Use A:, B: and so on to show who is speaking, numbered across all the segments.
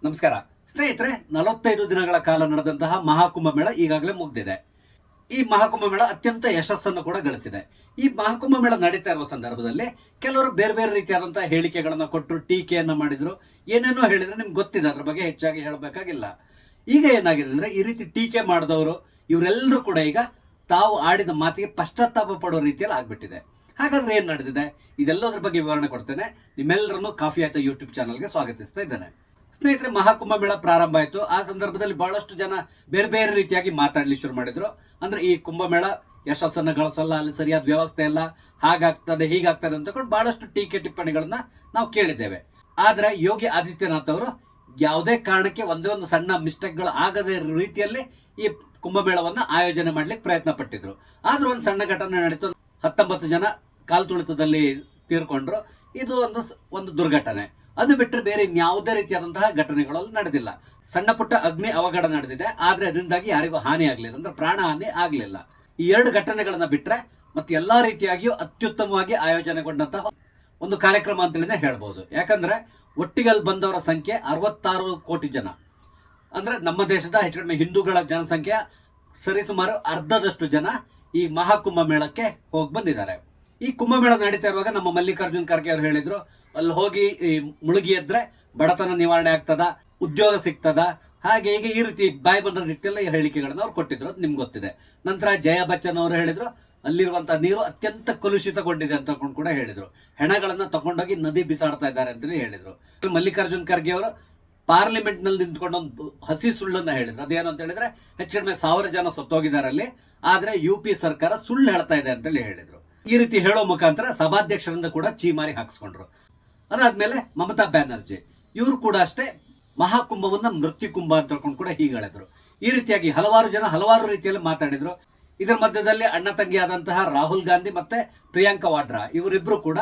A: ನಮಸ್ಕಾರ ಸ್ನೇಹಿತರೆ, 45 ದಿನಗಳ ಕಾಲ ನಡೆದಂತಹ ಮಹಾಕುಂಭ ಮೇಳ ಈಗಾಗಲೇ ಮುಗಿದಿದೆ. ಈ ಮಹಾಕುಂಭ ಮೇಳ ಅತ್ಯಂತ ಯಶಸ್ಸನ್ನು ಕೂಡ ಗಳಿಸಿದೆ. ಈ ಮಹಾಕುಂಭ ಮೇಳ ನಡೀತಾ ಇರುವ ಸಂದರ್ಭದಲ್ಲಿ ಕೆಲವರು ಬೇರೆ ಬೇರೆ ರೀತಿಯಾದಂತಹ ಹೇಳಿಕೆಗಳನ್ನು ಕೊಟ್ಟರು, ಟೀಕೆಯನ್ನ ಮಾಡಿದ್ರು, ಏನೇನೋ ಹೇಳಿದ್ರೆ ನಿಮ್ಗೆ ಗೊತ್ತಿದೆ. ಅದ್ರ ಬಗ್ಗೆ ಹೆಚ್ಚಾಗಿ ಹೇಳಬೇಕಾಗಿಲ್ಲ. ಈಗ ಏನಾಗಿದೆ ಅಂದ್ರೆ, ಈ ರೀತಿ ಟೀಕೆ ಮಾಡಿದವರು ಇವರೆಲ್ಲರೂ ಕೂಡ ಈಗ ತಾವು ಆಡಿದ ಮಾತಿಗೆ ಪಶ್ಚಾತ್ತಾಪ ಪಡುವ ರೀತಿಯಲ್ಲಿ ಆಗ್ಬಿಟ್ಟಿದೆ. ಹಾಗಾದ್ರೆ ಏನ್ ನಡೆದಿದೆ, ಇದೆಲ್ಲದರ ಬಗ್ಗೆ ವಿವರಣೆ ಕೊಡ್ತೇನೆ. ನಿಮ್ಮೆಲ್ಲರನ್ನು ಕಾಫಿ ಆಯ್ತಾ ಯೂಟ್ಯೂಬ್ ಚಾನಲ್ಗೆ ಸ್ವಾಗತಿಸ್ತಾ ಇದ್ದೇನೆ. ಸ್ನೇಹಿತರೆ, ಮಹಾಕುಂಭ ಮೇಳ ಪ್ರಾರಂಭ ಆಯಿತು. ಆ ಸಂದರ್ಭದಲ್ಲಿ ಬಹಳಷ್ಟು ಜನ ಬೇರೆ ಬೇರೆ ರೀತಿಯಾಗಿ ಮಾತಾಡ್ಲಿಕ್ಕೆ ಶುರು ಮಾಡಿದ್ರು. ಅಂದ್ರೆ ಈ ಕುಂಭಮೇಳ ಯಶಸ್ಸನ್ನು ಗಳಿಸಲ್ಲ, ಅಲ್ಲಿ ಸರಿಯಾದ ವ್ಯವಸ್ಥೆ ಇಲ್ಲ, ಹಾಗಾಗ್ತದೆ ಹೀಗಾಗ್ತದೆ ಅಂತಕೊಂಡು ಬಹಳಷ್ಟು ಟೀಕೆ ಟಿಪ್ಪಣಿಗಳನ್ನ ನಾವು ಕೇಳಿದ್ದೇವೆ. ಆದ್ರೆ ಯೋಗಿ ಆದಿತ್ಯನಾಥ್ ಅವರು ಯಾವುದೇ ಕಾರಣಕ್ಕೆ ಒಂದೇ ಒಂದು ಸಣ್ಣ ಮಿಸ್ಟೇಕ್ಗಳು ಆಗದ ರೀತಿಯಲ್ಲಿ ಈ ಕುಂಭಮೇಳವನ್ನ ಆಯೋಜನೆ ಮಾಡ್ಲಿಕ್ಕೆ ಪ್ರಯತ್ನ ಪಟ್ಟಿದ್ರು. ಆದ್ರೂ ಒಂದು ಸಣ್ಣ ಘಟನೆ ನಡೀತು. 19 ಜನ ಕಾಲು ತುಳಿತದಲ್ಲಿ ತೀರ್ಕೊಂಡ್ರು. ಇದು ಒಂದು ದುರ್ಘಟನೆ. ಅದು ಬಿಟ್ಟರೆ ಬೇರೆ ಯಾವುದೇ ರೀತಿಯಾದಂತಹ ಘಟನೆಗಳಲ್ಲಿ ನಡೆದಿಲ್ಲ. ಸಣ್ಣ ಪುಟ್ಟ ಅಗ್ನಿ ಅವಘಡ ನಡೆದಿದೆ, ಆದ್ರೆ ಅದರಿಂದಾಗಿ ಯಾರಿಗೂ ಹಾನಿ ಆಗ್ಲಿಲ್ಲ, ಅಂದ್ರೆ ಪ್ರಾಣ ಹಾನಿ ಆಗ್ಲಿಲ್ಲ. ಈ 2 ಘಟನೆಗಳನ್ನ ಬಿಟ್ರೆ ಮತ್ತೆ ಎಲ್ಲಾ ರೀತಿಯಾಗಿಯೂ ಅತ್ಯುತ್ತಮವಾಗಿ ಆಯೋಜನೆಗೊಂಡಂತಹ ಒಂದು ಕಾರ್ಯಕ್ರಮ ಅಂತೇಳಿನೇ ಹೇಳ್ಬಹುದು. ಯಾಕಂದ್ರೆ ಒಟ್ಟಿಗೆ ಅಲ್ಲಿ ಬಂದವರ ಸಂಖ್ಯೆ 66 ಕೋಟಿ ಜನ. ಅಂದ್ರೆ ನಮ್ಮ ದೇಶದ ಹೆಚ್ಚು ಕಡಿಮೆ ಹಿಂದೂಗಳ ಜನಸಂಖ್ಯೆ ಸರಿಸುಮಾರು ಅರ್ಧದಷ್ಟು ಜನ ಈ ಮಹಾಕುಂಭ ಮೇಳಕ್ಕೆ ಹೋಗಿ ಬಂದಿದ್ದಾರೆ. ಈ ಕುಂಭಮೇಳ ನಡೀತಾ ಇರುವಾಗ ನಮ್ಮ ಮಲ್ಲಿಕಾರ್ಜುನ್ ಖರ್ಗೆ ಅವರು ಹೇಳಿದ್ರು, ಅಲ್ಲಿ ಹೋಗಿ ಮುಳುಗಿ ಎದ್ರೆ ಬಡತನ ನಿವಾರಣೆ ಆಗ್ತದ, ಉದ್ಯೋಗ ಸಿಗ್ತದ, ಹಾಗೆ ಹೀಗೆ ಈ ರೀತಿ ಬಾಯಿ ಬಂದ ರೀತಿಯಲ್ಲ ಹೇಳಿಕೆಗಳನ್ನ ಅವ್ರು ಕೊಟ್ಟಿದ್ರು. ಅದು ನಿಮ್ಗೆ ಗೊತ್ತಿದೆ. ನಂತರ ಜಯಾ ಬಚ್ಚನ್ ಅವರು ಹೇಳಿದ್ರು, ಅಲ್ಲಿರುವಂತಹ ನೀರು ಅತ್ಯಂತ ಕಲುಷಿತಗೊಂಡಿದೆ ಅಂತ ಕೂಡ ಹೇಳಿದ್ರು. ಹೆಣಗಳನ್ನ ತಗೊಂಡೋಗಿ ನದಿ ಬಿಸಾಡ್ತಾ ಇದ್ದಾರೆ ಅಂತೇಳಿ ಹೇಳಿದ್ರು. ಮಲ್ಲಿಕಾರ್ಜುನ್ ಖರ್ಗೆ ಅವರು ಪಾರ್ಲಿಮೆಂಟ್ ನಲ್ಲಿ ನಿಂತ್ಕೊಂಡು ಒಂದು ಹಸಿ ಸುಳ್ಳನ್ನ ಹೇಳಿದ್ರು. ಅದೇನು ಅಂತ ಹೇಳಿದ್ರೆ, ಹೆಚ್ಚು ಕಡಿಮೆ 1000 ಜನ ಸತ್ತೋಗಿದ್ದಾರೆ ಅಲ್ಲಿ, ಆದ್ರೆ UP ಸರ್ಕಾರ ಸುಳ್ಳು ಹೇಳ್ತಾ ಇದೆ ಅಂತೇಳಿ ಹೇಳಿದ್ರು. ಈ ರೀತಿ ಹೇಳೋ ಮುಖಾಂತರ ಸಭಾಧ್ಯಕ್ಷರಿಂದ ಕೂಡ ಚೀಮಾರಿ ಹಾಕ್ಸ್ಕೊಂಡ್ರು. ಅದಾದ್ಮೇಲೆ ಮಮತಾ ಬ್ಯಾನರ್ಜಿ ಇವರು ಕೂಡ ಅಷ್ಟೇ ಮಹಾಕುಂಭವನ್ನ ಮೃತ್ಯು ಕುಂಭ ಅಂತ ಹೇಳ್ಕೊಂಡು ಕೂಡ ಹೀಗೆ ಹೇಳಿದ್ರು. ಈ ರೀತಿಯಾಗಿ ಹಲವಾರು ಜನ ಹಲವಾರು ರೀತಿಯಲ್ಲಿ ಮಾತಾಡಿದ್ರು. ಇದರ ಮಧ್ಯದಲ್ಲಿ ಅಣ್ಣ ತಂಗಿ ಆದಂತಹ ರಾಹುಲ್ ಗಾಂಧಿ ಮತ್ತೆ ಪ್ರಿಯಾಂಕಾ ವಾಡ್ರಾ ಇವರಿಬ್ರು ಕೂಡ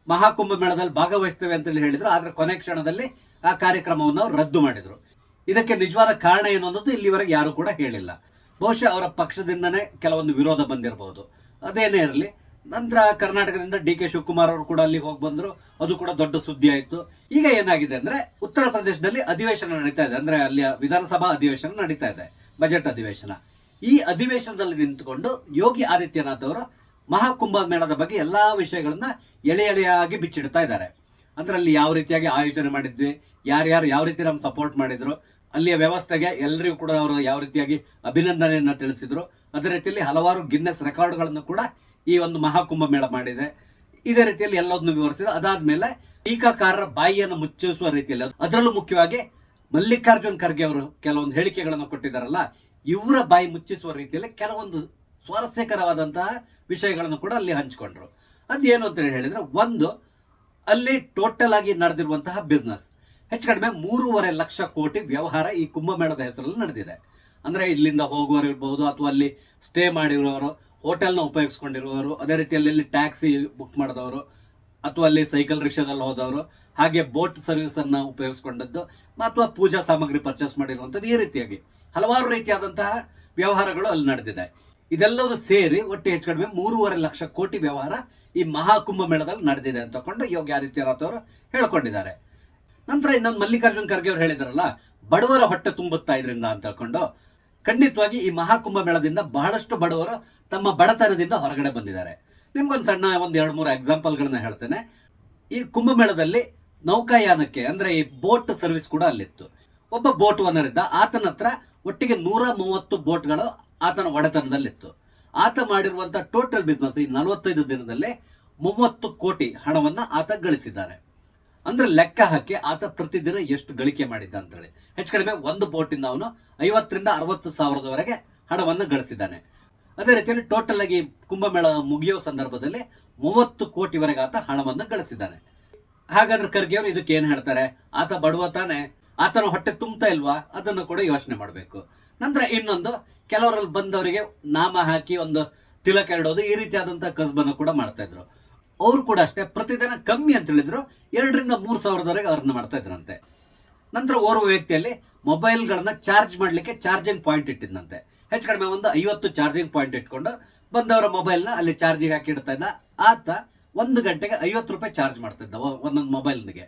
A: ಮಹಾಕುಂಭ ಮೇಳದಲ್ಲಿ ಭಾಗವಹಿಸ್ತೇವೆ ಅಂತೇಳಿ ಹೇಳಿದ್ರು. ಆದ್ರೆ ಕೊನೆ ಕ್ಷಣದಲ್ಲಿ ಆ ಕಾರ್ಯಕ್ರಮವನ್ನು ಅವರು ರದ್ದು ಮಾಡಿದ್ರು. ಇದಕ್ಕೆ ನಿಜವಾದ ಕಾರಣ ಏನು ಅನ್ನೋದು ಇಲ್ಲಿವರೆಗೆ ಯಾರು ಕೂಡ ಹೇಳಿಲ್ಲ. ಬಹುಶಃ ಅವರ ಪಕ್ಷದಿಂದನೇ ಕೆಲವೊಂದು ವಿರೋಧ ಬಂದಿರಬಹುದು. ಅದೇನೇ ಇರಲಿ. ನಂತರ ಕರ್ನಾಟಕದಿಂದ DK ಶಿವಕುಮಾರ್ ಅವರು ಕೂಡ ಅಲ್ಲಿಗೆ ಹೋಗಿ ಬಂದ್ರು. ಅದು ಕೂಡ ದೊಡ್ಡ ಸುದ್ದಿ ಆಯ್ತು. ಈಗ ಏನಾಗಿದೆ ಅಂದ್ರೆ, ಉತ್ತರ ಪ್ರದೇಶದಲ್ಲಿ ಅಧಿವೇಶನ ನಡೀತಾ ಇದೆ. ಅಂದ್ರೆ ಅಲ್ಲಿಯ ವಿಧಾನಸಭಾ ಅಧಿವೇಶನ ನಡೀತಾ ಇದೆ, ಬಜೆಟ್ ಅಧಿವೇಶನ. ಈ ಅಧಿವೇಶನದಲ್ಲಿ ನಿಂತುಕೊಂಡು ಯೋಗಿ ಆದಿತ್ಯನಾಥ್ ಅವರು ಮಹಾಕುಂಭ ಮೇಳದ ಬಗ್ಗೆ ಎಲ್ಲಾ ವಿಷಯಗಳನ್ನ ಎಳೆ ಎಳೆಯಾಗಿ ಬಿಚ್ಚಿಡ್ತಾ ಇದ್ದಾರೆ. ಅಂದ್ರೆ ಅಲ್ಲಿ ಯಾವ ರೀತಿಯಾಗಿ ಆಯೋಜನೆ ಮಾಡಿದ್ವಿ, ಯಾರ್ಯಾರು ಯಾವ ರೀತಿ ನಮ್ಗೆ ಸಪೋರ್ಟ್ ಮಾಡಿದ್ರು, ಅಲ್ಲಿಯ ವ್ಯವಸ್ಥೆಗೆ ಎಲ್ಲರಿಗೂ ಕೂಡ ಅವರು ಯಾವ ರೀತಿಯಾಗಿ ಅಭಿನಂದನೆಯನ್ನ ತಿಳಿಸಿದ್ರು. ಅದೇ ರೀತಿಯಲ್ಲಿ ಹಲವಾರು ಗಿನ್ನೆಸ್ ರೆಕಾರ್ಡ್ಗಳನ್ನು ಕೂಡ ಈ ಒಂದು ಮಹಾಕುಂಭ ಮೇಳ ಮಾಡಿದೆ. ಇದೇ ರೀತಿಯಲ್ಲಿ ಎಲ್ಲದನ್ನು ವಿವರಿಸಿದ್ರು. ಅದಾದ್ಮೇಲೆ ಟೀಕಾಕಾರರ ಬಾಯಿಯನ್ನು ಮುಚ್ಚಿಸುವ ರೀತಿಯಲ್ಲಿ, ಅದರಲ್ಲೂ ಮುಖ್ಯವಾಗಿ ಮಲ್ಲಿಕಾರ್ಜುನ್ ಖರ್ಗೆ ಅವರು ಕೆಲವೊಂದು ಹೇಳಿಕೆಗಳನ್ನು ಕೊಟ್ಟಿದ್ದಾರಲ್ಲ, ಇವರ ಬಾಯಿ ಮುಚ್ಚಿಸುವ ರೀತಿಯಲ್ಲಿ ಕೆಲವೊಂದು ಸ್ವಾರಸ್ಯಕರವಾದಂತಹ ವಿಷಯಗಳನ್ನು ಕೂಡ ಅಲ್ಲಿ ಹಂಚಿಕೊಂಡ್ರು. ಅದೇನು ಅಂತ ಹೇಳಿದ್ರೆ, ಒಂದು ಅಲ್ಲಿ ಟೋಟಲ್ ಆಗಿ ನಡೆದಿರುವಂತಹ ಬಿಸ್ನೆಸ್ ಹೆಚ್ಚು ಕಡಿಮೆ 3.5 ಲಕ್ಷ ಕೋಟಿ ವ್ಯವಹಾರ ಈ ಕುಂಭಮೇಳದ ಹೆಸರಲ್ಲಿ ನಡೆದಿದೆ. ಅಂದ್ರೆ ಇಲ್ಲಿಂದ ಹೋಗುವವರು ಇರ್ಬಹುದು, ಅಥವಾ ಅಲ್ಲಿ ಸ್ಟೇ ಮಾಡಿರುವವರು, ಹೋಟೆಲ್ನ ಉಪಯೋಗಿಸ್ಕೊಂಡಿರುವವರು, ಅದೇ ರೀತಿಯಲ್ಲಿ ಟ್ಯಾಕ್ಸಿ ಬುಕ್ ಮಾಡಿದವರು, ಅಥವಾ ಅಲ್ಲಿ ಸೈಕಲ್ ರಿಕ್ಷಾದಲ್ಲಿ ಹೋದವರು, ಹಾಗೆ ಬೋಟ್ ಸರ್ವಿಸ್ ಅನ್ನ ಉಪಯೋಗಿಸ್ಕೊಂಡದ್ದು, ಅಥವಾ ಪೂಜಾ ಸಾಮಗ್ರಿ ಪರ್ಚೇಸ್ ಮಾಡಿರುವಂಥದ್ದು, ಈ ರೀತಿಯಾಗಿ ಹಲವಾರು ರೀತಿಯಾದಂತಹ ವ್ಯವಹಾರಗಳು ಅಲ್ಲಿ ನಡೆದಿದೆ. ಇದೆಲ್ಲವೂ ಸೇರಿ ಒಟ್ಟು ಹೆಚ್ಚು ಕಡಿಮೆ 3.5 ಲಕ್ಷ ಕೋಟಿ ವ್ಯವಹಾರ ಈ ಮಹಾಕುಂಭ ಮೇಳದಲ್ಲಿ ನಡೆದಿದೆ ಅಂತಕೊಂಡು ಯೋಗಿ ಆದಿತ್ಯನಾಥ್ ಅವರು ಹೇಳ್ಕೊಂಡಿದ್ದಾರೆ. ನಂತರ ಇನ್ನೊಂದು ಮಲ್ಲಿಕಾರ್ಜುನ್ ಖರ್ಗೆ ಅವರು ಹೇಳಿದಾರಲ್ಲ, ಬಡವರ ಹೊಟ್ಟೆ ತುಂಬುತ್ತಾ ಇದರಿಂದ ಅಂತ ಹೇಳ್ಕೊಂಡು, ಖಂಡಿತವಾಗಿ ಈ ಮಹಾಕುಂಭ ಮೇಳದಿಂದ ಬಹಳಷ್ಟು ಬಡವರು ತಮ್ಮ ಬಡತನದಿಂದ ಹೊರಗಡೆ ಬಂದಿದ್ದಾರೆ. ನಿಮ್ಗೊಂದು ಸಣ್ಣ 2-3 ಎಕ್ಸಾಂಪಲ್ಗಳನ್ನ ಹೇಳ್ತೇನೆ. ಈ ಕುಂಭಮೇಳದಲ್ಲಿ ನೌಕಾಯಾನಕ್ಕೆ ಅಂದ್ರೆ ಈ ಬೋಟ್ ಸರ್ವಿಸ್ ಕೂಡ ಅಲ್ಲಿತ್ತು. ಒಬ್ಬ ಬೋಟ್ ಓನರ್ ಇದ್ದ. ಆತನ ಹತ್ರ ಒಟ್ಟಿಗೆ 130 ಬೋಟ್ಗಳು ಆತನ ಒಡೆತನದಲ್ಲಿತ್ತು. ಆತ ಮಾಡಿರುವಂತಹ ಟೋಟಲ್ ಬಿಸ್ನೆಸ್ ಈ 45 ದಿನದಲ್ಲಿ 30 ಕೋಟಿ ಹಣವನ್ನ ಆತ ಗಳಿಸಿದ್ದಾನೆ. ಅಂದ್ರೆ ಲೆಕ್ಕ ಹಾಕಿ ಆತ ಪ್ರತಿದಿನ ಎಷ್ಟು ಗಳಿಕೆ ಮಾಡಿದ್ದ ಅಂತ ಹೇಳಿ. ಹೆಚ್ಚು ಕಡಿಮೆ ಒಂದು ಬೋಟಿಂದ ಅವನು 50,000ರಿಂದ 60,000ದವರೆಗೆ ಹಣವನ್ನು ಗಳಿಸಿದ್ದಾನೆ. ಅದೇ ರೀತಿಯಲ್ಲಿ ಟೋಟಲ್ ಆಗಿ ಕುಂಭಮೇಳ ಮುಗಿಯೋ ಸಂದರ್ಭದಲ್ಲಿ 30 ಕೋಟಿವರೆಗೆ ಆತ ಹಣವನ್ನು ಗಳಿಸಿದ್ದಾನೆ. ಹಾಗಾದ್ರೆ ಖರ್ಗೆ ಅವರು ಇದಕ್ಕೆ ಏನ್ ಹೇಳ್ತಾರೆ? ಆತ ಬಡವ ತಾನೆ, ಆತನ ಹೊಟ್ಟೆ ತುಂಬ್ತಾ ಇಲ್ವಾ? ಅದನ್ನು ಕೂಡ ಯೋಚನೆ ಮಾಡಬೇಕು. ನಂತರ ಇನ್ನೊಂದು, ಕೆಲವರಲ್ಲಿ ಬಂದವರಿಗೆ ನಾಮ ಹಾಕಿ ಒಂದು ತಿಲಕ ಇಡೋದು, ಈ ರೀತಿಯಾದಂತಹ ಕಸಬನ್ನು ಕೂಡ ಮಾಡ್ತಾ ಇದ್ರು. ಅವರು ಕೂಡ ಅಷ್ಟೇ ಪ್ರತಿದಿನ ಕಮ್ಮಿ ಅಂತ ಹೇಳಿದ್ರು 2,000ರಿಂದ 3,000ದವರೆಗೆ ಅರ್ನ್ ಮಾಡ್ತಾ ಇದ್ರಂತೆ. ನಂತರ ಓರ್ವ ವ್ಯಕ್ತಿಯಲ್ಲಿ ಮೊಬೈಲ್ಗಳನ್ನ ಚಾರ್ಜ್ ಮಾಡ್ಲಿಕ್ಕೆ ಚಾರ್ಜಿಂಗ್ ಪಾಯಿಂಟ್ ಇಟ್ಟಿದ್ದಂತೆ. ಹೆಚ್ಚು ಕಡಿಮೆ ಒಂದು 50 ಚಾರ್ಜಿಂಗ್ ಪಾಯಿಂಟ್ ಇಟ್ಕೊಂಡು ಬಂದವರ ಮೊಬೈಲ್ನ ಅಲ್ಲಿ ಚಾರ್ಜಿಗೆ ಹಾಕಿ ಇಡ್ತಾ ಇದ್ದ. ಆತ 1 ಗಂಟೆಗೆ 50 ರೂಪಾಯಿ ಚಾರ್ಜ್ ಮಾಡ್ತಾ ಇದ್ದ ಒಂದೊಂದು ಮೊಬೈಲ್ನಿಗೆ.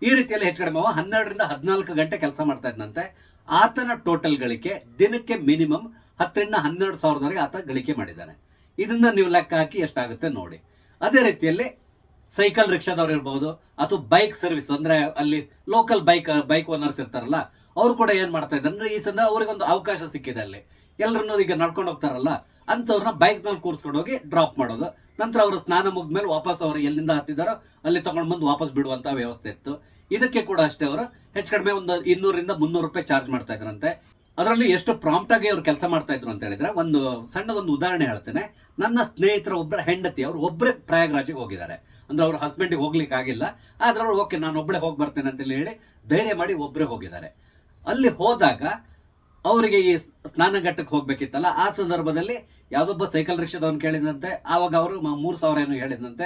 A: ಈ ರೀತಿಯಲ್ಲಿ ಹೆಚ್ಚು ಕಡಿಮೆ 12ರಿಂದ 14 ಗಂಟೆ ಕೆಲಸ ಮಾಡ್ತಾ ಇದ್ದಂತೆ. ಆತನ ಟೋಟಲ್ ಗಳಿಕೆ ದಿನಕ್ಕೆ ಮಿನಿಮಮ್ 10ರಿಂದ 12 ಸಾವಿರದವರೆಗೆ ಆತ ಗಳಿಕೆ ಮಾಡಿದ್ದಾನೆ. ಇದನ್ನ ನೀವು ಲೆಕ್ಕ ಹಾಕಿ ಎಷ್ಟಾಗುತ್ತೆ ನೋಡಿ. ಅದೇ ರೀತಿಯಲ್ಲಿ ಸೈಕಲ್ ರಿಕ್ಷಾದವ್ರು ಇರ್ಬೋದು ಅಥವಾ ಬೈಕ್ ಸರ್ವಿಸ್, ಅಂದ್ರೆ ಅಲ್ಲಿ ಲೋಕಲ್ ಬೈಕ್ ಓನರ್ಸ್ ಇರ್ತಾರಲ್ಲ, ಅವ್ರು ಕೂಡ ಏನ್ ಮಾಡ್ತಾ ಇದ್ದಾರೆ ಅಂದ್ರೆ ಈ ಸಂದರ್ಭ ಅವ್ರಿಗೊಂದು ಅವಕಾಶ ಸಿಕ್ಕಿದೆ. ಅಲ್ಲಿ ಎಲ್ಲರನ್ನೂ ಈಗ ನಡ್ಕೊಂಡು ಹೋಗ್ತಾರಲ್ಲ ಅಂತವ್ರನ್ನ ಬೈಕ್ ನಲ್ಲಿ ಕೂರ್ಸ್ಕೊಂಡು ಹೋಗಿ ಡ್ರಾಪ್ ಮಾಡೋದು, ನಂತರ ಅವರು ಸ್ನಾನ ಮುಗಿದ್ಮೇಲೆ ವಾಪಸ್ ಅವರು ಎಲ್ಲಿಂದ ಹತ್ತಿದಾರೋ ಅಲ್ಲಿ ತಗೊಂಡ್ ಬಂದು ವಾಪಸ್ ಬಿಡುವಂತ ವ್ಯವಸ್ಥೆ ಇತ್ತು. ಇದಕ್ಕೆ ಕೂಡ ಅಷ್ಟೇ ಅವರು ಹೆಚ್ಚು ಕಡಿಮೆ ಒಂದು 200ರಿಂದ 300 ರೂಪಾಯಿ ಚಾರ್ಜ್ ಮಾಡ್ತಾ ಇದ್ರಂತೆ. ಅದರಲ್ಲಿ ಎಷ್ಟು ಪ್ರಾಂಪ್ಟ್ ಆಗಿ ಅವ್ರು ಕೆಲಸ ಮಾಡ್ತಾ ಇದ್ರು ಅಂತ ಹೇಳಿದ್ರೆ, ಒಂದು ಸಣ್ಣದೊಂದು ಉದಾಹರಣೆ ಹೇಳ್ತೇನೆ. ನನ್ನ ಸ್ನೇಹಿತರ ಒಬ್ಬರ ಹೆಂಡತಿ ಅವರು ಒಬ್ಬರೇ ಪ್ರಯಾಗ್ರಾಜಿಗೆ ಹೋಗಿದ್ದಾರೆ. ಅಂದ್ರೆ ಅವ್ರ ಹಸ್ಬೆಂಡಿಗೆ ಹೋಗ್ಲಿಕ್ಕೆ ಆಗಿಲ್ಲ, ಆದ್ರೆ ಅವ್ರು ಓಕೆ ನಾನು ಒಬ್ಬಳೇ ಹೋಗಿ ಬರ್ತೇನೆ ಅಂತ ಹೇಳಿ ಧೈರ್ಯ ಮಾಡಿ ಒಬ್ಬರೇ ಹೋಗಿದ್ದಾರೆ. ಅಲ್ಲಿ ಹೋದಾಗ ಅವರಿಗೆ ಈ ಸ್ನಾನಘಟ್ಟಕ್ಕೆ ಹೋಗ್ಬೇಕಿತ್ತಲ್ಲ, ಆ ಸಂದರ್ಭದಲ್ಲಿ ಯಾವ್ದೊಬ್ಬ ಸೈಕಲ್ ರಿಕ್ಷಾದವನ್ ಕೇಳಿದಂತೆ. ಆವಾಗ ಅವರು 3,000 ಏನು ಹೇಳಿದಂತೆ.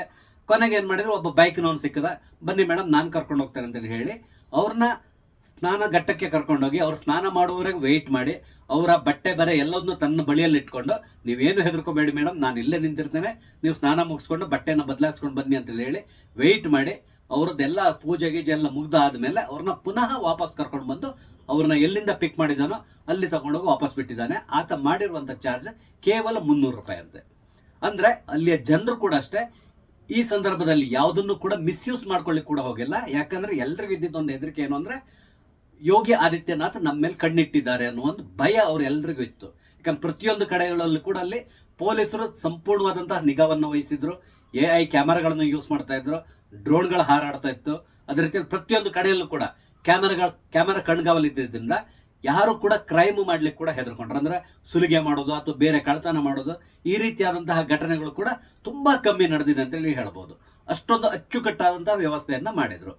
A: ಕೊನೆಗೆ ಏನ್ ಮಾಡಿದ್ರು, ಒಬ್ಬ ಬೈಕ್ನವನ್ ಸಿಕ್ಕದ, ಬನ್ನಿ ಮೇಡಮ್ ನಾನು ಕರ್ಕೊಂಡು ಹೋಗ್ತೇನೆ ಅಂತ ಹೇಳಿ ಅವ್ರನ್ನ ಸ್ನಾನ ಘಟ್ಟಕ್ಕೆ ಕರ್ಕೊಂಡೋಗಿ ಅವ್ರು ಸ್ನಾನ ಮಾಡುವವರೆಗೆ ವೆಯ್ಟ್ ಮಾಡಿ ಅವರ ಬಟ್ಟೆ ಬರೆ ಎಲ್ಲದನ್ನು ತನ್ನ ಬಳಿಯಲ್ಲಿ ಇಟ್ಕೊಂಡು, ನೀವೇನು ಹೆದರ್ಕೋಬೇಡಿ ಮೇಡಮ್, ನಾನು ಇಲ್ಲೇ ನಿಂತಿರ್ತೇನೆ, ನೀವು ಸ್ನಾನ ಮುಗಿಸ್ಕೊಂಡು ಬಟ್ಟೆನ ಬದಲಾಯಿಸ್ಕೊಂಡು ಬನ್ನಿ ಅಂತ ಹೇಳಿ ವೆಯ್ಟ್ ಮಾಡಿ ಅವ್ರದ್ದೆಲ್ಲ ಪೂಜೆ ಗೀಜೆ ಎಲ್ಲ ಮುಗ್ದಾದ್ಮೇಲೆ ಅವ್ರನ್ನ ಪುನಃ ವಾಪಸ್ ಕರ್ಕೊಂಡು ಬಂದು ಅವ್ರನ್ನ ಎಲ್ಲಿಂದ ಪಿಕ್ ಮಾಡಿದಾನೋ ಅಲ್ಲಿ ತಗೊಂಡೋಗಿ ವಾಪಸ್ ಬಿಟ್ಟಿದ್ದಾನೆ. ಆತ ಮಾಡಿರುವಂತ ಚಾರ್ಜ್ ಕೇವಲ 300 ರೂಪಾಯಿ ಅಂತೆ. ಅಂದ್ರೆ ಅಲ್ಲಿಯ ಜನರು ಕೂಡ ಅಷ್ಟೇ ಈ ಸಂದರ್ಭದಲ್ಲಿ ಯಾವುದನ್ನು ಕೂಡ ಮಿಸ್ಯೂಸ್ ಮಾಡ್ಕೊಳ್ಳಿಕ್ಕೆ ಕೂಡ ಹೋಗಿಲ್ಲ. ಯಾಕಂದ್ರೆ ಎಲ್ರಿಗೂ ಇದ್ದಿದ್ದೊಂದು ಹೆದರಿಕೆ ಏನು ಅಂದ್ರೆ, ಯೋಗಿ ಆದಿತ್ಯನಾಥ್ ನಮ್ಮ ಮೇಲೆ ಕಣ್ಣಿಟ್ಟಿದ್ದಾರೆ ಅನ್ನೋ ಒಂದು ಭಯ ಅವ್ರೆಲ್ರಿಗೂ ಇತ್ತು. ಯಾಕಂದ್ರೆ ಪ್ರತಿಯೊಂದು ಕಡೆಗಳಲ್ಲಿ ಕೂಡ ಅಲ್ಲಿ ಪೊಲೀಸರು ಸಂಪೂರ್ಣವಾದಂತಹ ನಿಗಾವನ್ನು ವಹಿಸಿದ್ರು. AI ಕ್ಯಾಮೆರಾಗಳನ್ನು ಯೂಸ್ ಮಾಡ್ತಾ ಇದ್ರು, ಡ್ರೋನ್ಗಳು ಹಾರಾಡ್ತಾ ಇತ್ತು. ಅದೇ ರೀತಿಯಲ್ಲಿ ಪ್ರತಿಯೊಂದು ಕಡೆಯಲ್ಲೂ ಕೂಡ ಕ್ಯಾಮೆರಾ ಕಣ್ಗಾವಲಿದ್ದರಿಂದ ಯಾರು ಕೂಡ ಕ್ರೈಮ್ ಮಾಡ್ಲಿಕ್ಕೆ ಕೂಡ ಹೆದರ್ಕೊಂಡ್ರು. ಅಂದ್ರೆ ಸುಲಿಗೆ ಮಾಡೋದು ಅಥವಾ ಬೇರೆ ಕಳ್ತನ ಮಾಡೋದು, ಈ ರೀತಿಯಾದಂತಹ ಘಟನೆಗಳು ಕೂಡ ತುಂಬಾ ಕಮ್ಮಿ ನಡೆದಿದೆ ಅಂತ ಹೇಳಿ ಹೇಳ್ಬೋದು. ಅಷ್ಟೊಂದು ಅಚ್ಚುಕಟ್ಟಾದಂತಹ ವ್ಯವಸ್ಥೆಯನ್ನ ಮಾಡಿದ್ರು.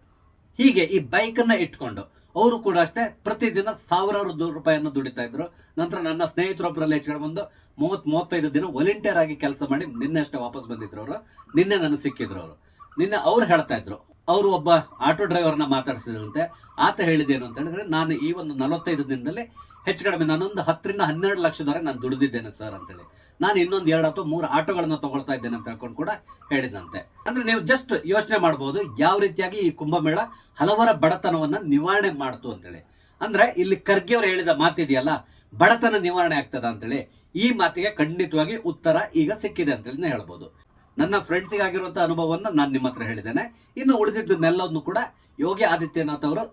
A: ಹೀಗೆ ಈ ಬೈಕ್ ಅನ್ನ ಇಟ್ಕೊಂಡು ಅವರು ಕೂಡ ಅಷ್ಟೇ ಪ್ರತಿದಿನ 1000 ರೂಪಾಯಿಯನ್ನು ದುಡಿತಾ ಇದ್ರು. ನಂತರ ನನ್ನ ಸ್ನೇಹಿತರೊಬ್ಬರಲ್ಲಿ ಹೆಚ್ಚು ಬಂದು 30-35 ದಿನ ವಾಲಂಟಿಯರ್ ಆಗಿ ಕೆಲಸ ಮಾಡಿ ನಿನ್ನೆ ಅಷ್ಟೇ ವಾಪಸ್ ಬಂದಿದ್ರು ಅವರು. ನಿನ್ನೆ ನನಗೆ ಸಿಕ್ಕಿದ್ರು ಅವರು. ನಿನ್ನೆ ಅವ್ರು ಹೇಳ್ತಾ ಇದ್ರು, ಅವರು ಒಬ್ಬ ಆಟೋ ಡ್ರೈವರ್ನ ಮಾತಾಡಿಸಿದಂತೆ. ಆತ ಹೇಳಿದ್ದೇನು ಅಂತ ಹೇಳಿದ್ರೆ, ನಾನು ಈ ಒಂದು 45 ದಿನದಲ್ಲಿ ಹೆಚ್ಚು ಕಡಿಮೆ ನಾನೊಂದು 10ರಿಂದ 12 ಲಕ್ಷದವರೆಗೆ ನಾನು ದುಡಿದಿದ್ದೇನೆ ಸರ್ ಅಂತೇಳಿ. ನಾನು ಇನ್ನೊಂದು 2 ಅಥವಾ 3 ಆಟೋಗಳನ್ನ ತಗೊಳ್ತಾ ಇದ್ದೇನೆ ಅಂತ ಹೇಳ್ಕೊಂಡು ಕೂಡ ಹೇಳಿದಂತೆ. ಅಂದ್ರೆ ನೀವು ಜಸ್ಟ್ ಯೋಚನೆ ಮಾಡಬಹುದು ಯಾವ ರೀತಿಯಾಗಿ ಈ ಕುಂಭಮೇಳ ಹಲವರ ಬಡತನವನ್ನ ನಿವಾರಣೆ ಮಾಡ್ತು ಅಂತೇಳಿ. ಅಂದ್ರೆ ಇಲ್ಲಿ ಖರ್ಗೆ ಅವರು ಹೇಳಿದ ಮಾತಿದೆಯಲ್ಲ, ಬಡತನ ನಿವಾರಣೆ ಆಗ್ತದ ಅಂತೇಳಿ, ಈ ಮಾತಿಗೆ ಖಂಡಿತವಾಗಿ ಉತ್ತರ ಈಗ ಸಿಕ್ಕಿದೆ ಅಂತೇಳಿ ಹೇಳ್ಬೋದು. ನನ್ನ ಫ್ರೆಂಡ್ಸಿಗೆ ಆಗಿರುವಂತಹ ಅನುಭವವನ್ನು ನಾನು ನಿಮ್ಮ ಹತ್ರ ಹೇಳಿದ್ದೇನೆ. ಇನ್ನು ಉಳಿದಿದ್ದನ್ನೆಲ್ಲವನ್ನು ಕೂಡ ಯೋಗಿ ಆದಿತ್ಯನಾಥ್ ಅವರು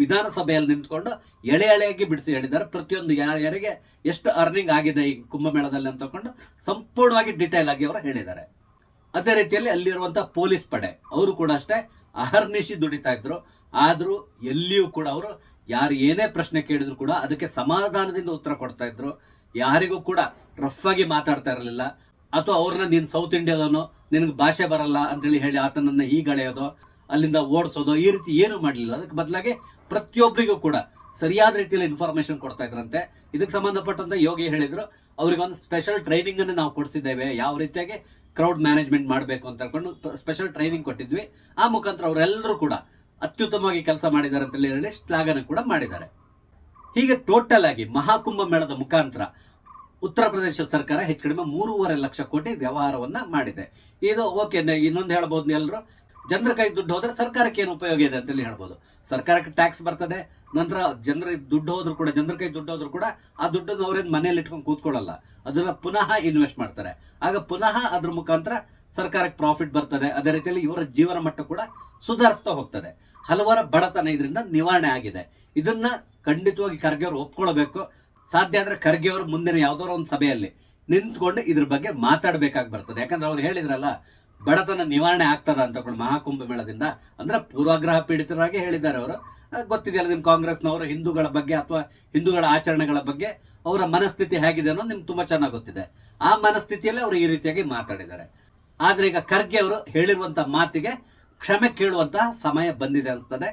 A: ವಿಧಾನಸಭೆಯಲ್ಲಿ ನಿಂತ್ಕೊಂಡು ಎಳೆಯಾಗಿ ಬಿಡಿಸಿ ಹೇಳಿದ್ದಾರೆ. ಪ್ರತಿಯೊಂದು ಯಾರಿಗೆ ಎಷ್ಟು ಅರ್ನಿಂಗ್ ಆಗಿದೆ ಈ ಕುಂಭಮೇಳದಲ್ಲಿ ಅಂತ ತಗೊಂಡು ಸಂಪೂರ್ಣವಾಗಿ ಡಿಟೇಲ್ ಆಗಿ ಅವರು ಹೇಳಿದ್ದಾರೆ. ಅದೇ ರೀತಿಯಲ್ಲಿ ಅಲ್ಲಿರುವಂತಹ ಪೊಲೀಸ್ ಪಡೆ ಅವರು ಕೂಡ ಅಷ್ಟೇ ಅಹರ್ನಿಶಿ ದುಡಿತಾ ಇದ್ರು. ಆದ್ರೂ ಎಲ್ಲಿಯೂ ಕೂಡ ಅವರು ಯಾರು ಏನೇ ಪ್ರಶ್ನೆ ಕೇಳಿದ್ರು ಕೂಡ ಅದಕ್ಕೆ ಸಮಾಧಾನದಿಂದ ಉತ್ತರ ಕೊಡ್ತಾ ಇದ್ರು. ಯಾರಿಗೂ ಕೂಡ ರಫ್ ಆಗಿ ಮಾತಾಡ್ತಾ ಇರಲಿಲ್ಲ, ಅಥವಾ ಅವ್ರನ್ನ ನೀನ್ ಸೌತ್ ಇಂಡಿಯಾದವನು, ನಿನಗೆ ಭಾಷೆ ಬರಲ್ಲ ಅಂತೇಳಿ ಹೇಳಿ ಆತನನ್ನ ಹೀಗಳೆಯೋದು, ಅಲ್ಲಿಂದ ಓಡಿಸೋದು, ಈ ರೀತಿ ಏನು ಮಾಡಲಿಲ್ಲ. ಅದಕ್ಕೆ ಬದಲಾಗಿ ಪ್ರತಿಯೊಬ್ಬರಿಗೂ ಕೂಡ ಸರಿಯಾದ ರೀತಿಯಲ್ಲಿ ಇನ್ಫಾರ್ಮೇಶನ್ ಕೊಡ್ತಾ ಇದ್ರಂತೆ. ಇದಕ್ಕೆ ಸಂಬಂಧಪಟ್ಟಂತೆ ಯೋಗಿ ಹೇಳಿದ್ರು, ಅವ್ರಿಗೆ ಒಂದು ಸ್ಪೆಷಲ್ ಟ್ರೈನಿಂಗ್ ಅನ್ನು ನಾವು ಕೊಡಿಸಿದ್ದೇವೆ, ಯಾವ ರೀತಿಯಾಗಿ ಕ್ರೌಡ್ ಮ್ಯಾನೇಜ್ಮೆಂಟ್ ಮಾಡಬೇಕು ಅಂತ ಹೇಳ್ಕೊಂಡು ಸ್ಪೆಷಲ್ ಟ್ರೈನಿಂಗ್ ಕೊಟ್ಟಿದ್ವಿ. ಆ ಮುಖಾಂತರ ಅವರೆಲ್ಲರೂ ಕೂಡ ಅತ್ಯುತ್ತಮವಾಗಿ ಕೆಲಸ ಮಾಡಿದ್ದಾರೆ ಅಂತ ಹೇಳಿ ಶ್ಲಾಘನೆ ಕೂಡ ಮಾಡಿದ್ದಾರೆ. ಹೀಗೆ ಟೋಟಲ್ ಆಗಿ ಮಹಾಕುಂಭ ಮೇಳದ ಮುಖಾಂತರ ಉತ್ತರ ಪ್ರದೇಶ ಸರ್ಕಾರ ಹೆಚ್ಚು ಕಡಿಮೆ 3.5 ಲಕ್ಷ ಕೋಟಿ ವ್ಯವಹಾರವನ್ನ ಮಾಡಿದೆ. ಇದು ಓಕೆ. ಇನ್ನೊಂದು ಹೇಳ್ಬೋದು, ಎಲ್ಲರೂ ಜನರ ಕೈ ದುಡ್ಡು ಹೋದ್ರೆ ಸರ್ಕಾರಕ್ಕೆ ಏನು ಉಪಯೋಗ ಇದೆ ಅಂತೇಳಿ ಹೇಳ್ಬೋದು. ಸರ್ಕಾರಕ್ಕೆ ಟ್ಯಾಕ್ಸ್ ಬರ್ತದೆ, ನಂತರ ಜನರ ದುಡ್ಡು ಹೋದ್ರು ಕೂಡ, ಜನರ ಕೈ ದುಡ್ಡು ಹೋದ್ರು ಕೂಡ ಆ ದುಡ್ಡನ್ನು ಅವ್ರೇನು ಮನೇಲಿ ಇಟ್ಕೊಂಡು ಕೂತ್ಕೊಳ್ಳಲ್ಲ, ಅದನ್ನ ಪುನಃ ಇನ್ವೆಸ್ಟ್ ಮಾಡ್ತಾರೆ. ಆಗ ಪುನಃ ಅದ್ರ ಮುಖಾಂತರ ಸರ್ಕಾರಕ್ಕೆ ಪ್ರಾಫಿಟ್ ಬರ್ತದೆ. ಅದೇ ರೀತಿಯಲ್ಲಿ ಇವರ ಜೀವನ ಮಟ್ಟ ಕೂಡ ಸುಧಾರಿಸ್ತಾ ಹೋಗ್ತದೆ. ಹಲವಾರ ಬಡತನ ಇದರಿಂದ ನಿವಾರಣೆ ಆಗಿದೆ. ಇದನ್ನ ಖಂಡಿತವಾಗಿ ಖರ್ಗೆ ಅವರು ಒಪ್ಕೊಳ್ಬೇಕು. ಸಾಧ್ಯ ಆದ್ರೆ ಖರ್ಗೆ ಅವರು ಮುಂದಿನ ಯಾವ್ದಾದ್ರು ಒಂದು ಸಭೆಯಲ್ಲಿ ನಿಂತ್ಕೊಂಡು ಇದ್ರ ಬಗ್ಗೆ ಮಾತಾಡ್ಬೇಕಾಗಿ ಬರ್ತದೆ. ಯಾಕಂದ್ರೆ ಅವ್ರು ಹೇಳಿದ್ರಲ್ಲ, ಬಡತನ ನಿವಾರಣೆ ಆಗ್ತದ ಅಂತ ಮಹಾಕುಂಭ ಮೇಳದಿಂದ. ಅಂದ್ರೆ ಪೂರ್ವಾಗ್ರಹ ಪೀಡಿತರಾಗಿ ಹೇಳಿದ್ದಾರೆ ಅವರು. ಗೊತ್ತಿದೆಯಲ್ಲ ನಿಮ್ ಕಾಂಗ್ರೆಸ್ನವರು ಹಿಂದೂಗಳ ಬಗ್ಗೆ ಅಥವಾ ಹಿಂದೂಗಳ ಆಚರಣೆಗಳ ಬಗ್ಗೆ ಅವರ ಮನಸ್ಥಿತಿ ಹೇಗಿದೆ ಅನ್ನೋದು ನಿಮ್ಗೆ ತುಂಬಾ ಚೆನ್ನಾಗಿ ಗೊತ್ತಿದೆ. ಆ ಮನಸ್ಥಿತಿಯಲ್ಲಿ ಅವರು ಈ ರೀತಿಯಾಗಿ ಮಾತಾಡಿದ್ದಾರೆ. ಆದ್ರೆ ಈಗ ಖರ್ಗೆ ಅವರು ಹೇಳಿರುವಂತ ಮಾತಿಗೆ ಕ್ಷಮೆ ಕೇಳುವಂತಹ ಸಮಯ ಬಂದಿದೆ ಅನ್ಸ್ತದೆ.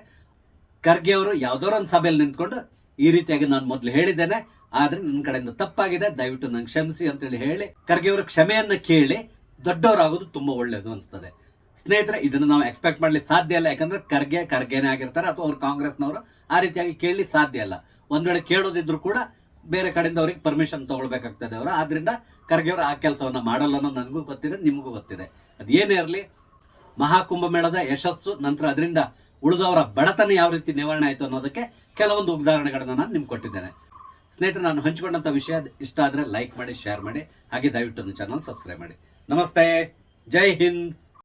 A: ಖರ್ಗೆ ಅವರು ಯಾವ್ದಾದ್ರು ಒಂದು ಸಭೆಯಲ್ಲಿ ನಿಂತ್ಕೊಂಡು ಈ ರೀತಿಯಾಗಿ ನಾನು ಮೊದಲು ಹೇಳಿದ್ದೇನೆ, ಆದ್ರೆ ನನ್ನ ಕಡೆಯಿಂದ ತಪ್ಪಾಗಿದೆ, ದಯವಿಟ್ಟು ನಂಗೆ ಕ್ಷಮಿಸಿ ಅಂತೇಳಿ ಹೇಳಿ ಖರ್ಗೆ ಅವರು ಕ್ಷಮೆಯನ್ನ ಕೇಳಿ ದೊಡ್ಡವರಾಗೋದು ತುಂಬಾ ಒಳ್ಳೇದು ಅನ್ಸ್ತದೆ. ಸ್ನೇಹಿತರೆ, ಇದನ್ನು ನಾವು ಎಕ್ಸ್ಪೆಕ್ಟ್ ಮಾಡ್ಲಿಕ್ಕೆ ಸಾಧ್ಯ ಇಲ್ಲ. ಯಾಕಂದ್ರೆ ಖರ್ಗೆನೇ ಆಗಿರ್ತಾರೆ ಅಥವಾ ಅವ್ರು ಕಾಂಗ್ರೆಸ್ನವರು, ಆ ರೀತಿಯಾಗಿ ಕೇಳಲಿ ಸಾಧ್ಯ ಇಲ್ಲ. ಒಂದ್ ವೇಳೆ ಕೇಳೋದಿದ್ರು ಕೂಡ ಬೇರೆ ಕಡೆಯಿಂದ ಅವ್ರಿಗೆ ಪರ್ಮಿಷನ್ ತಗೊಳ್ಬೇಕಾಗ್ತದೆ ಅವರು. ಆದ್ರಿಂದ ಖರ್ಗೆ ಅವರು ಆ ಕೆಲಸವನ್ನ ಮಾಡಲ್ಲ ಅನ್ನೋ ನನಗೂ ಗೊತ್ತಿದೆ, ನಿಮಗೂ ಗೊತ್ತಿದೆ. ಅದೇನೇ ಇರಲಿ, ಮಹಾಕುಂಭ ಮೇಳದ ಯಶಸ್ಸು, ನಂತರ ಅದರಿಂದ ಉಳಿದವರ ಬಡತನ ಯಾವ ರೀತಿ ನಿವಾರಣೆ ಆಯಿತು ಅನ್ನೋದಕ್ಕೆ ಕೆಲವೊಂದು ಉದಾಹರಣೆಗಳನ್ನು ನಾನು ನಿಮ್ಗೆ ಕೊಟ್ಟಿದ್ದೇನೆ. ಸ್ನೇಹಿತರೆ, ನಾನು ಹಂಚಿಕೊಂಡಂಥ ವಿಷಯ ಇಷ್ಟ ಆದರೆ ಲೈಕ್ ಮಾಡಿ, ಶೇರ್ ಮಾಡಿ, ಹಾಗೆ ದಯವಿಟ್ಟು ನನ್ನ ಚಾನಲ್ ಸಬ್ಸ್ಕ್ರೈಬ್ ಮಾಡಿ. ನಮಸ್ತೆ, ಜೈ ಹಿಂದ್.